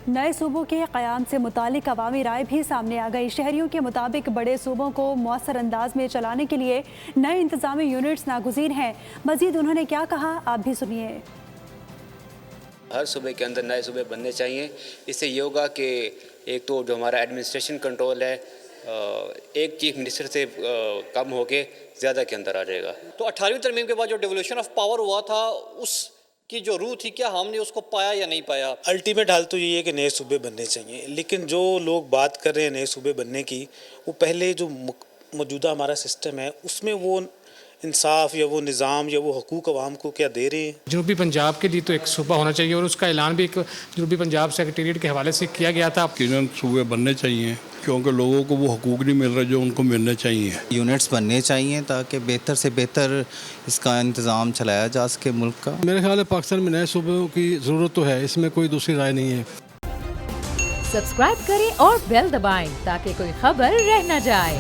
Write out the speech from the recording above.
نئے صوبوں کے قیام سے متعلق عوامی رائے بھی سامنے آ گئی۔ شہریوں کے مطابق بڑے صوبوں کو مؤثر انداز میں چلانے کے لیے نئے انتظامی یونٹس ناگزیر ہیں۔ مزید انہوں نے کیا کہا، آپ بھی سنیے۔ ہر صوبے کے اندر نئے صوبے بننے چاہیے۔ اس سے یہ ہوگا کہ ایک تو جو ہمارا ایڈمنسٹریشن کنٹرول ہے ایک چیف منسٹر سے کم ہو کے زیادہ کے اندر آ جائے گا۔ تو 18ویں ترمیم کے بعد جو ڈیولیوشن آف پاور ہوا تھا اس کی جو روح تھی، کیا ہم نے اس کو پایا یا نہیں پایا؟ الٹیمیٹ حال تو یہ ہے کہ نئے صوبے بننے چاہیے، لیکن جو لوگ بات کر رہے ہیں نئے صوبے بننے کی، وہ پہلے جو موجودہ ہمارا سسٹم ہے اس میں وہ انصاف یا وہ نظام یا وہ حقوق عوام کو کیا دے رہے ہیں۔ جنوبی پنجاب کے لیے تو ایک صوبہ ہونا چاہیے، اور اس کا اعلان بھی ایک جنوبی پنجاب سیکریٹریٹ کے حوالے سے کیا گیا تھا۔ صوبے بننے چاہیے کیونکہ لوگوں کو وہ حقوق نہیں مل رہے جو ان کو ملنے چاہیے۔ یونٹس بننے چاہیے تاکہ بہتر سے بہتر اس کا انتظام چلایا جا سکے ملک کا۔ میرے خیال ہے پاکستان میں نئے صوبوں کی ضرورت تو ہے، اس میں کوئی دوسری رائے نہیں ہے۔ سبسکرائب کریں اور بیل دبائیں تاکہ کوئی خبر رہ نہ جائے۔